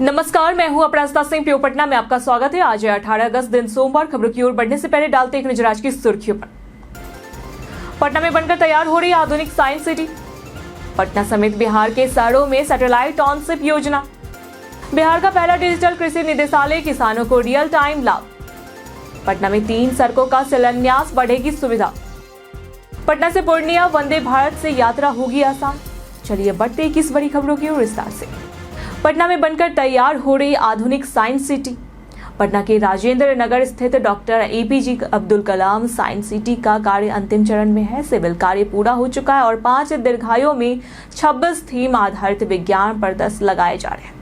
नमस्कार, मैं हूं अपराजिता सिंह। प्यो पटना में आपका स्वागत है। आज है 18 अगस्त, दिन सोमवार। खबरों की ओर बढ़ने से पहले डालते एक नजर आज की सुर्खियों पर। पटना में बनकर तैयार हो रही आधुनिक साइंस सिटी। पटना समेत बिहार के शहरों में सैटेलाइट टाउनशिप योजना। बिहार का पहला डिजिटल कृषि निदेशालय, किसानों को रियल टाइम लाभ। पटना में 3 सड़कों का शिलान्यास, बढ़ेगी सुविधा। पटना से पूर्णिया वंदे भारत से यात्रा होगी आसान। चलिए बढ़ते किस बड़ी खबरों की ओर विस्तार से। पटना में बनकर तैयार हो रही आधुनिक साइंस सिटी। पटना के राजेंद्र नगर स्थित doctor APJ Abdul Kalam science city का कार्य अंतिम चरण में है। सिविल कार्य पूरा हो चुका है और 5 दीर्घायों में 26 थीम आधारित विज्ञान प्रदर्शन लगाए जा रहे हैं।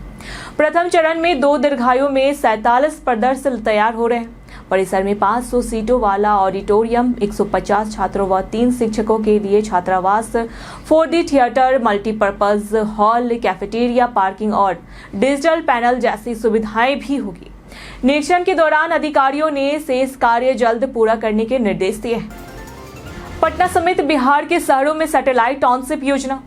प्रथम चरण में 2 दीर्घायों में 47 प्रदर्शन तैयार हो रहे हैं। परिसर में 500 सीटों वाला ऑडिटोरियम, 150 छात्रों व 3 शिक्षकों के लिए छात्रावास, 4D theatre, multipurpose hall, cafeteria, parking और डिजिटल पैनल जैसी सुविधाएं भी होगी। निरीक्षण के दौरान अधिकारियों ने शेष कार्य जल्द पूरा करने के निर्देश दिए हैं। पटना समेत बिहार के शहरों में सैटेलाइट टाउनशिप योजना।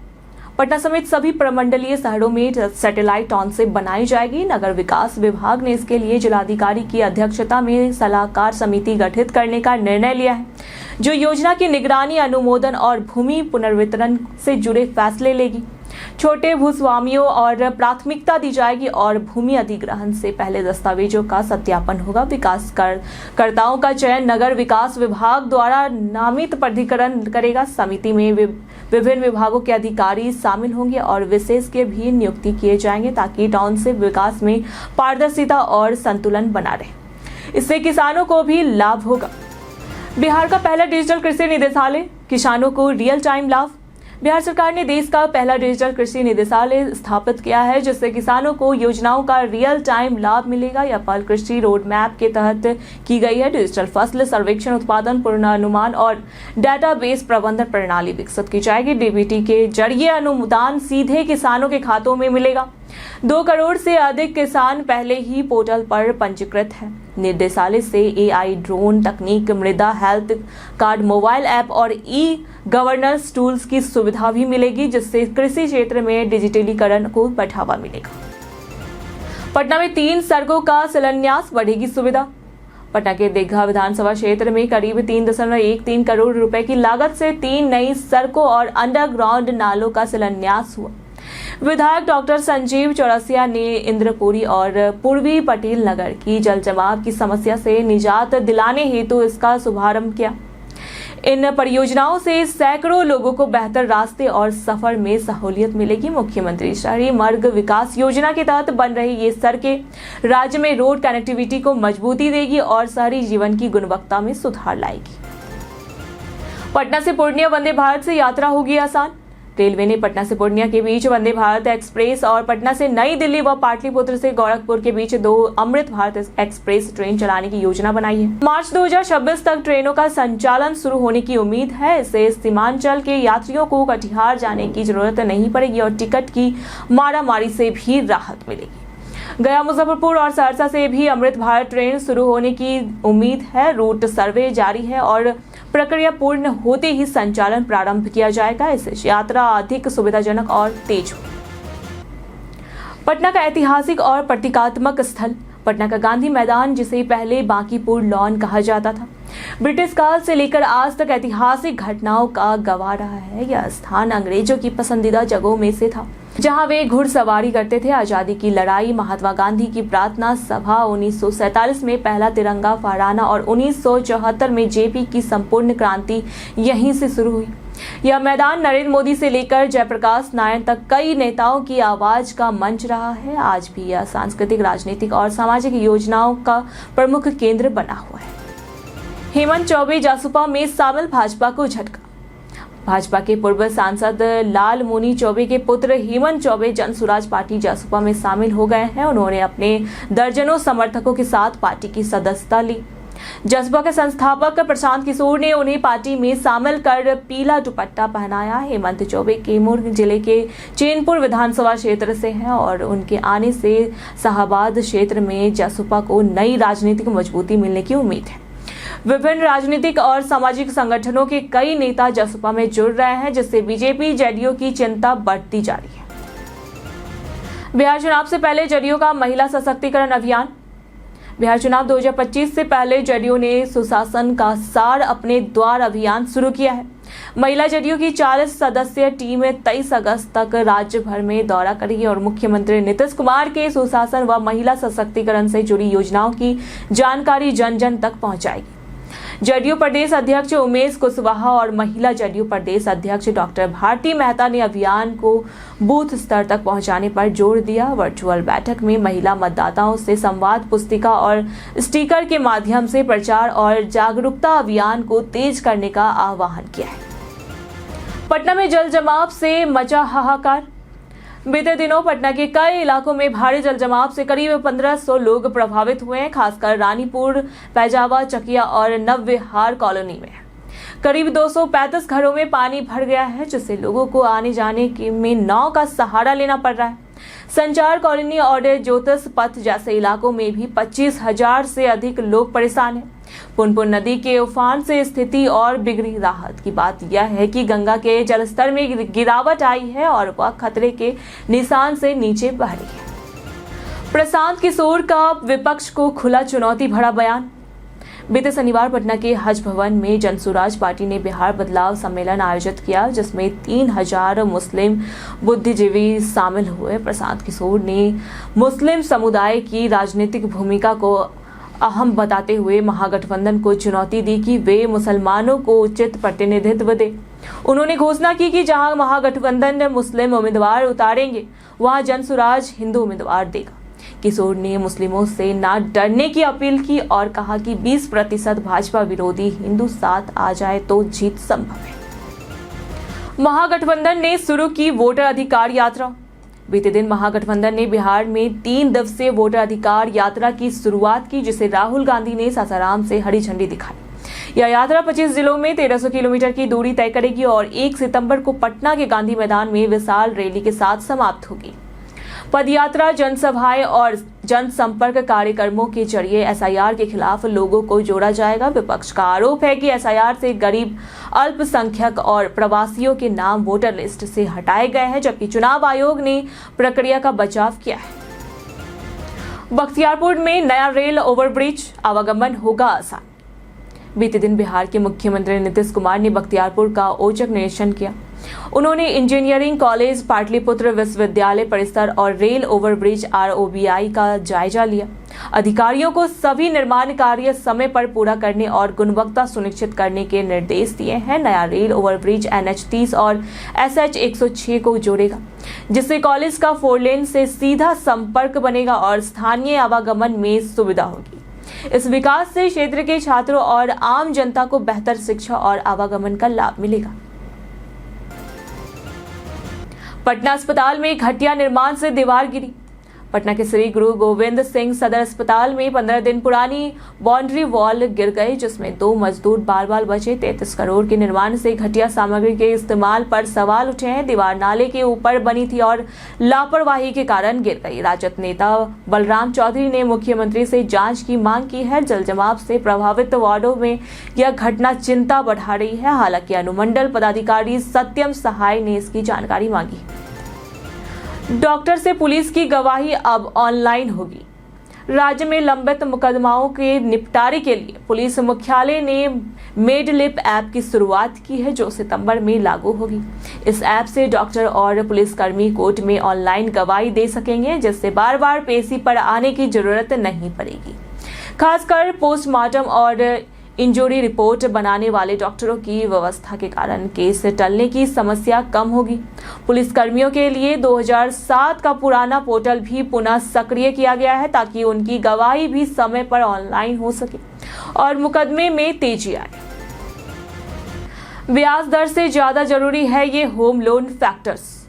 पटना समेत सभी प्रमंडलीय शहरों में सैटेलाइट टाउनशिप बनाई जाएगी। नगर विकास विभाग ने इसके लिए जिलाधिकारी की अध्यक्षता में सलाहकार समिति गठित करने का निर्णय लिया है, जो योजना की निगरानी, अनुमोदन और भूमि पुनर्वितरण से जुड़े फैसले लेगी। छोटे भूस्वामियों और प्राथमिकता दी जाएगी और भूमि अधिग्रहण से पहले दस्तावेजों का सत्यापन होगा। विकास कर्ताओं का चयन नगर विकास विभाग द्वारा नामित प्राधिकरण करेगा। समिति में विभिन्न विभागों के अधिकारी शामिल होंगे और विशेषज्ञ भी नियुक्ति किए जाएंगे, ताकि टाउनशिप विकास में पारदर्शिता और संतुलन बना रहे। इससे किसानों को भी लाभ होगा। बिहार का पहला डिजिटल कृषि निदेशालय, किसानों को रियल टाइम लाभ। बिहार सरकार ने देश का पहला डिजिटल कृषि निदेशालय स्थापित किया है, जिससे किसानों को योजनाओं का रियल टाइम लाभ मिलेगा। यह पहल कृषि रोड मैप के तहत की गई है। डिजिटल फसल सर्वेक्षण, उत्पादन पूर्वानुमान और डेटाबेस प्रबंधन प्रणाली विकसित की जाएगी। डीबीटी के जरिए अनुदान सीधे किसानों के खातों में मिलेगा। 2 करोड़ से अधिक किसान पहले ही पोर्टल पर पंजीकृत हैं। निदेशालय से AI ड्रोन तकनीक, मृदा हेल्थ कार्ड, मोबाइल ऐप और गवर्नेंस टूल्स की सुविधा भी मिलेगी, जिससे कृषि क्षेत्र में डिजिटलीकरण को बढ़ावा मिलेगा। पटना में 3 सड़कों का शिलान्यास, बढ़ेगी सुविधा। पटना के दीघा विधानसभा क्षेत्र में करीब 3.13 करोड़ रुपए की लागत से 3 नई सड़कों और अंडरग्राउंड नालों का शिलान्यास हुआ। विधायक डॉक्टर संजीव चौरसिया ने इंद्रपुरी और पूर्वी पटेल नगर की जल जमाव की समस्या से निजात दिलाने हेतु इसका शुभारंभ किया। इन परियोजनाओं से सैकड़ों लोगों को बेहतर रास्ते और सफर में सहूलियत मिलेगी। मुख्यमंत्री शहरी मार्ग विकास योजना के तहत बन रही ये सड़कें राज्य में रोड कनेक्टिविटी को मजबूती देगी और शहरी जीवन की गुणवत्ता में सुधार लाएगी। पटना से पूर्णिया वंदे भारत से यात्रा होगी आसान। रेलवे ने पटना से पूर्णिया के बीच वंदे भारत एक्सप्रेस और पटना से नई दिल्ली व पाटलिपुत्र से गोरखपुर के बीच 2 अमृत भारत एक्सप्रेस ट्रेन चलाने की योजना बनाई है। मार्च 2026 तक ट्रेनों का संचालन शुरू होने की उम्मीद है। इससे सीमांचल के यात्रियों को कटिहार जाने की जरूरत नहीं पड़ेगी और टिकट की मारामारी से भी राहत मिलेगी। गया, मुजफ्फरपुर और सहरसा से भी अमृत भारत ट्रेन शुरू होने की उम्मीद है। रूट सर्वे जारी है और प्रक्रिया पूर्ण होते ही संचालन प्रारंभ किया जाएगा। इससे यात्रा अधिक सुविधाजनक और तेज हो। पटना का ऐतिहासिक और प्रतीकात्मक स्थल। पटना का गांधी मैदान, जिसे पहले बांकीपुर लॉन कहा जाता था, ब्रिटिश काल से लेकर आज तक ऐतिहासिक घटनाओं का गवाह रहा है। यह स्थान अंग्रेजों की पसंदीदा जगहों में से था, जहां वे घुड़सवारी करते थे। आजादी की लड़ाई, महात्मा गांधी की प्रार्थना सभा, 1947 में पहला तिरंगा फहराना और 1974 में जेपी की संपूर्ण क्रांति यहीं से शुरू हुई। यह मैदान नरेंद्र मोदी से लेकर जयप्रकाश नारायण तक कई नेताओं की आवाज का मंच रहा है। आज भी यह सांस्कृतिक, राजनीतिक और सामाजिक योजनाओं का प्रमुख केंद्र बना हुआ है। हेमंत चौबे जासुपा में शामिल, भाजपा को झटका। भाजपा के पूर्व सांसद लाल मुनि चौबे के पुत्र हेमंत चौबे जन सुराज पार्टी जासुपा में शामिल हो गए हैं। उन्होंने अपने दर्जनों समर्थकों के साथ पार्टी की सदस्यता ली। जसपा के संस्थापक प्रशांत किशोर ने उन्हें पार्टी में शामिल कर पीला दुपट्टा पहनाया। हेमंत चौबे कैमूर जिले के चैनपुर विधानसभा क्षेत्र से हैं और उनके आने से शाहबाद क्षेत्र में जसपा को नई राजनीतिक मजबूती मिलने की उम्मीद है। विभिन्न राजनीतिक और सामाजिक संगठनों के कई नेता जसपा में जुड़ रहे हैं, जिससे बीजेपी जेडीयू की चिंता बढ़ती जा रही है। बिहार चुनाव से पहले जदयू का महिला सशक्तिकरण अभियान। बिहार चुनाव 2025 से पहले जदयू ने सुशासन का सार अपने द्वार अभियान शुरू किया है। महिला जदयू की 40 सदस्यीय टीम 23 अगस्त तक राज्य भर में दौरा करेगी और मुख्यमंत्री नीतीश कुमार के सुशासन व महिला सशक्तिकरण से जुड़ी योजनाओं की जानकारी जन जन तक पहुंचाएगी। जदयू प्रदेश अध्यक्ष उमेश कुशवाहा और महिला जदयू प्रदेश अध्यक्ष डॉक्टर भारती मेहता ने अभियान को बूथ स्तर तक पहुंचाने पर जोर दिया। वर्चुअल बैठक में महिला मतदाताओं से संवाद, पुस्तिका और स्टिकर के माध्यम से प्रचार और जागरूकता अभियान को तेज करने का आह्वान किया है। पटना में जल जमाव से मचा हाहाकार। बीते दिनों पटना के कई इलाकों में भारी जल जमाव से करीब 1500 लोग प्रभावित हुए हैं। खासकर रानीपुर, पैजावा, चकिया और नवविहार कॉलोनी में करीब 235 घरों में पानी भर गया है, जिससे लोगों को आने जाने में नाव का सहारा लेना पड़ रहा है। संचार कॉलोनी और ज्योतिष पथ जैसे इलाकों में भी 25,000 से अधिक लोग परेशान हैं। पुनपुन नदी के उफान से स्थिति और बिगड़ी। राहत की बात यह है कि गंगा के जलस्तर में गिरावट आई है और वह खतरे के निशान से नीचे बह रही है। प्रशांत किशोर का विपक्ष को खुला चुनौती भरा बयान। बीते शनिवार पटना के हज भवन में जनसुराज पार्टी ने बिहार बदलाव सम्मेलन आयोजित किया, जिसमें 3000 मुस्लिम बुद्धिजीवी शामिल हुए। प्रशांत किशोर ने मुस्लिम समुदाय की राजनीतिक भूमिका को अहम बताते हुए महागठबंधन को चुनौती दी कि वे मुसलमानों को उचित प्रतिनिधित्व दे। उन्होंने घोषणा की कि जहां महागठबंधन मुस्लिम उम्मीदवार उतारेंगे, वहां जनसुराज हिंदू उम्मीदवार देगा। किशोर ने मुस्लिमों से ना डरने की अपील की और कहा कि 20% भाजपा विरोधी हिंदू साथ आ जाए तो जीत संभव है। महागठबंधन ने शुरू की वोटर अधिकार यात्रा। बीते दिन महागठबंधन ने बिहार में 3 दिवसीय वोटर अधिकार यात्रा की शुरुआत की, जिसे राहुल गांधी ने सासाराम से हरी झंडी दिखाई। यह यात्रा 25 जिलों में 1300 किलोमीटर की दूरी तय करेगी और 1 सितंबर को पटना के गांधी मैदान में विशाल रैली के साथ समाप्त होगी। पदयात्रा, जनसभाएं और जनसंपर्क कार्यक्रमों के जरिए एसआईआर के खिलाफ लोगों को जोड़ा जाएगा। विपक्ष का आरोप है कि एसआईआर से गरीब, अल्पसंख्यक और प्रवासियों के नाम वोटर लिस्ट से हटाए गए हैं, जबकि चुनाव आयोग ने प्रक्रिया का बचाव किया है। बख्तियारपुर में नया रेल ओवरब्रिज, आवागमन होगा आसान। बीते दिन बिहार के मुख्यमंत्री नीतीश कुमार ने बख्तियारपुर का औचक निरीक्षण किया। उन्होंने इंजीनियरिंग कॉलेज, पाटलिपुत्र विश्वविद्यालय परिसर और रेल ओवरब्रिज ROBI का जायजा लिया। अधिकारियों को सभी निर्माण कार्य समय पर पूरा करने और गुणवत्ता सुनिश्चित करने के निर्देश दिए हैं। नया रेल ओवरब्रिज NH30 और SH 106 को जोड़ेगा, जिससे कॉलेज का 4 लेन से सीधा संपर्क बनेगा और स्थानीय आवागमन में सुविधा होगी। इस विकास से क्षेत्र के छात्रों और आम जनता को बेहतर शिक्षा और आवागमन का लाभ मिलेगा। पटना अस्पताल में घटिया निर्माण से दीवार गिरी। पटना के श्री गुरु गोविंद सिंह सदर अस्पताल में 15 दिन पुरानी बाउंड्री वॉल गिर गई, जिसमें 2 मजदूर बाल बाल बचे। 33 करोड़ के निर्माण से घटिया सामग्री के इस्तेमाल पर सवाल उठे हैं। दीवार नाले के ऊपर बनी थी और लापरवाही के कारण गिर गई। राजद नेता बलराम चौधरी ने मुख्यमंत्री से जांच की मांग की है। जल जमाव से प्रभावित वार्डों में यह घटना चिंता बढ़ा रही है। हालांकि अनुमंडल पदाधिकारी सत्यम सहाय ने इसकी जानकारी मांगी। डॉक्टर से पुलिस की गवाही अब ऑनलाइन होगी। राज्य में लंबित मुकदमाओं के निपटारे के लिए पुलिस मुख्यालय ने मेडलिप ऐप की शुरुआत की है, जो सितंबर में लागू होगी। इस ऐप से डॉक्टर और पुलिसकर्मी कोर्ट में ऑनलाइन गवाही दे सकेंगे, जिससे बार बार पेशी पर आने की जरूरत नहीं पड़ेगी। खासकर पोस्टमार्टम और इंजरी रिपोर्ट बनाने वाले डॉक्टरों की व्यवस्था के कारण केस टलने की समस्या कम होगी। पुलिसकर्मियों के लिए 2007 का पुराना पोर्टल भी पुनः सक्रिय किया गया है, ताकि उनकी गवाही भी समय पर ऑनलाइन हो सके और मुकदमे में तेजी आए। ब्याज दर से ज्यादा जरूरी है ये home loan factors.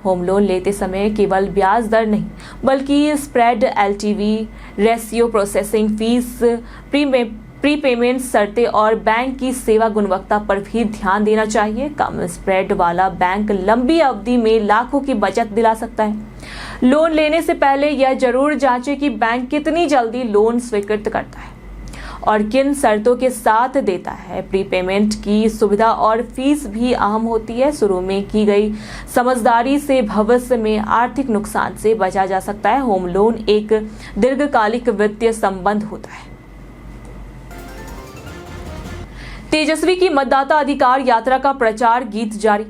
Home loan लेते समय केवल ब्याज दर नहीं, बल्कि spread, LTV, ratio, processing fees, prepayment शर्तें और बैंक की सेवा गुणवत्ता पर भी ध्यान देना चाहिए। कम स्प्रेड वाला बैंक लंबी अवधि में लाखों की बचत दिला सकता है। लोन लेने से पहले यह जरूर जांचें कि बैंक कितनी जल्दी लोन स्वीकृत करता है और किन शर्तों के साथ देता है। प्री पेमेंट की सुविधा और फीस भी अहम होती है। शुरू में की गई समझदारी से भविष्य में आर्थिक नुकसान से बचा जा सकता है। होम लोन एक दीर्घकालिक वित्तीय संबंध होता है। तेजस्वी की मतदाता अधिकार यात्रा का प्रचार गीत जारी।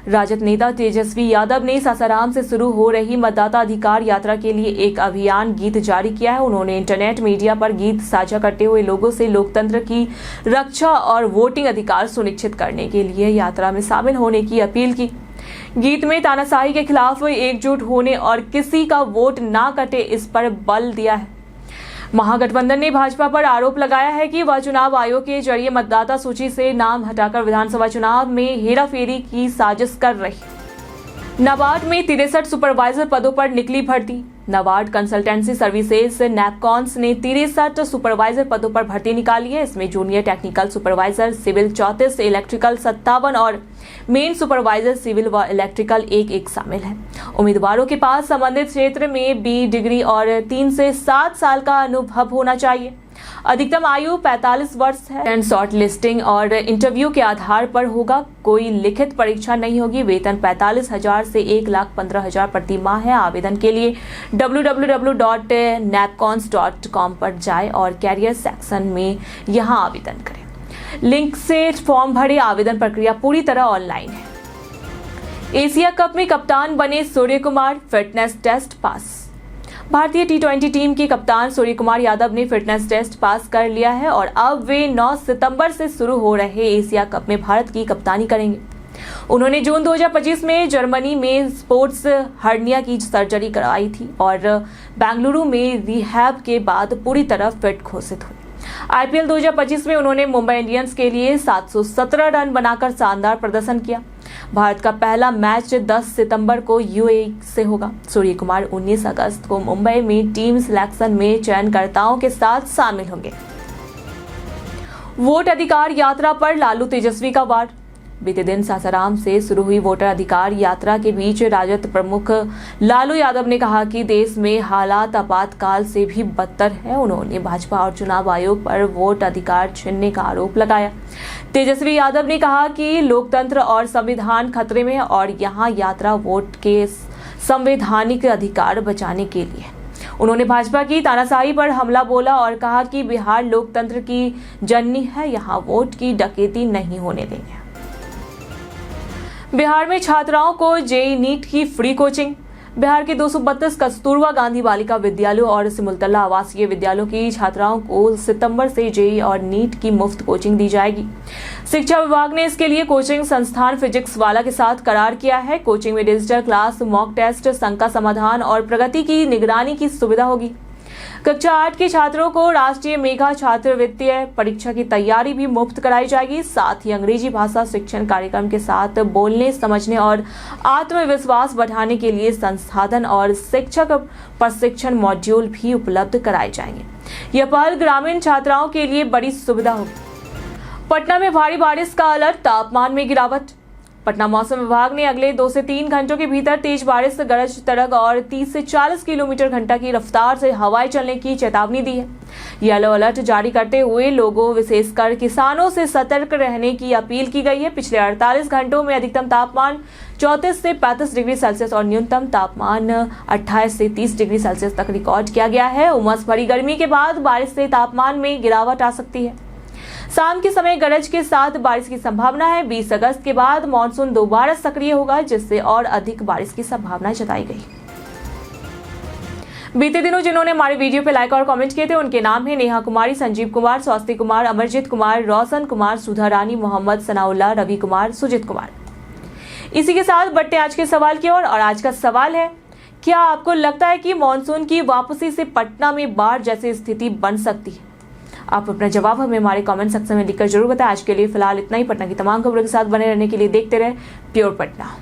राजद नेता तेजस्वी यादव ने सासाराम से शुरू हो रही मतदाता अधिकार यात्रा के लिए एक अभियान गीत जारी किया है। उन्होंने इंटरनेट मीडिया पर गीत साझा करते हुए लोगों से लोकतंत्र की रक्षा और वोटिंग अधिकार सुनिश्चित करने के लिए यात्रा में शामिल होने की अपील की। गीत में तानाशाही के खिलाफ एकजुट होने और किसी का वोट ना कटे इस पर बल दिया है। महागठबंधन ने भाजपा पर आरोप लगाया है कि वह चुनाव आयोग के जरिए मतदाता सूची से नाम हटाकर विधानसभा चुनाव में हेराफेरी की साजिश कर रही। नाबार्ड में 63 सुपरवाइजर पदों पर निकली भर्ती। नाबार्ड कंसल्टेंसी सर्विसेज नैपकॉन्स ने 63 सुपरवाइजर पदों पर भर्ती निकाली है। इसमें junior technical supervisor civil 34, electrical 57 और मेन सुपरवाइजर सिविल व इलेक्ट्रिकल एक शामिल है। उम्मीदवारों के पास संबंधित क्षेत्र में बी डिग्री और 3 से 7 साल का अनुभव होना चाहिए। अधिकतम आयु 45 वर्ष है। शॉर्ट लिस्टिंग और इंटरव्यू के आधार पर होगा। कोई लिखित परीक्षा नहीं होगी। वेतन 45,000 से 1,15,000 प्रति माह है। आवेदन के लिए www.napcons.com पर जाए और कैरियर सेक्शन में यहां आवेदन करें। लिंक से फॉर्म भरे। आवेदन प्रक्रिया पूरी तरह ऑनलाइन है। एशिया कप में कप्तान बने Surya Kumar, fitness test pass. भारतीय T20 टीम के कप्तान सूर्य कुमार यादव ने फिटनेस टेस्ट पास कर लिया है और अब वे 9 सितंबर से शुरू हो रहे एशिया कप में भारत की कप्तानी करेंगे। उन्होंने जून 2025 में जर्मनी में स्पोर्ट्स हर्निया की सर्जरी कराई थी और बेंगलुरु में रिहैब के बाद पूरी तरह फिट घोषित हुए। IPL 2025 में उन्होंने मुंबई इंडियंस के लिए 717 रन बनाकर शानदार प्रदर्शन किया। भारत का पहला मैच 10 सितंबर को UAE से होगा। सूर्य कुमार 19 अगस्त को मुंबई में टीम सिलेक्शन में चयनकर्ताओं के साथ शामिल होंगे। वोट अधिकार यात्रा पर लालू तेजस्वी का वार। बीते दिन सासाराम से शुरू हुई वोटर अधिकार यात्रा के बीच राजद प्रमुख लालू यादव ने कहा कि देश में हालात आपातकाल से भी बदतर है। उन्होंने भाजपा और चुनाव आयोग पर वोट अधिकार छीनने का आरोप लगाया। तेजस्वी यादव ने कहा कि लोकतंत्र और संविधान खतरे में है और यहां यात्रा वोट के संवैधानिक अधिकार बचाने के लिए। उन्होंने भाजपा की तानाशाही पर हमला बोला और कहा कि बिहार लोकतंत्र की जननी है, यहां वोट की डकैती नहीं होने देंगे। बिहार में छात्राओं को जेईई नीट की फ्री कोचिंग। बिहार के 232 कस्तूरबा गांधी बालिका विद्यालयों और सिमुलतला आवासीय विद्यालयों की छात्राओं को सितंबर से जेईई और नीट की मुफ्त कोचिंग दी जाएगी। शिक्षा विभाग ने इसके लिए कोचिंग संस्थान फिजिक्स वाला के साथ करार किया है। कोचिंग में डिजिटल क्लास, मॉक टेस्ट, शंका समाधान और प्रगति की निगरानी की सुविधा होगी। कक्षा 8 के छात्रों को राष्ट्रीय मेधा छात्रवृत्ति परीक्षा की तैयारी भी मुफ्त कराई जाएगी। साथ ही अंग्रेजी भाषा शिक्षण कार्यक्रम के साथ बोलने, समझने और आत्मविश्वास बढ़ाने के लिए संसाधन और शिक्षक प्रशिक्षण मॉड्यूल भी उपलब्ध कराए जाएंगे। यह पहल ग्रामीण छात्राओं के लिए बड़ी सुविधा होगी। पटना में भारी बारिश का अलर्ट, तापमान में गिरावट। पटना मौसम विभाग ने अगले 2 से 3 घंटों के भीतर तेज बारिश, गरज चमक और 30 से 40 किलोमीटर घंटा की रफ्तार से हवाएं चलने की चेतावनी दी है। येलो अलर्ट जारी करते हुए लोगों, विशेषकर किसानों से सतर्क रहने की अपील की गई है। पिछले 48 घंटों में अधिकतम तापमान 34 से 35 डिग्री सेल्सियस और न्यूनतम तापमान 28 से 30 डिग्री सेल्सियस तक रिकॉर्ड किया गया है। उमस भरी गर्मी के बाद बारिश से तापमान में गिरावट आ सकती है। शाम के समय गरज के साथ बारिश की संभावना है। 20 अगस्त के बाद मानसून दोबारा सक्रिय होगा, जिससे और अधिक बारिश की संभावना जताई गई। बीते दिनों जिन्होंने हमारे वीडियो पे लाइक और कमेंट किए थे उनके नाम है नेहा कुमारी, संजीव कुमार, स्वास्ति कुमार, अमरजीत कुमार, रोशन कुमार, सुधा रानी, मोहम्मद सनाउल्लाह, रवि कुमार, सुजित कुमार। इसी के साथ बढ़ते आज के सवाल की ओर। और आज का सवाल है, क्या आपको लगता है कि मानसून की वापसी से पटना में बाढ़ जैसी स्थिति बन सकती है? आप अपना जवाब हमें हमारे कमेंट सेक्शन में लिखकर जरूर बताएं। आज के लिए फिलहाल इतना ही। पटना की तमाम खबरों के साथ बने रहने के लिए देखते रहे प्योर पटना।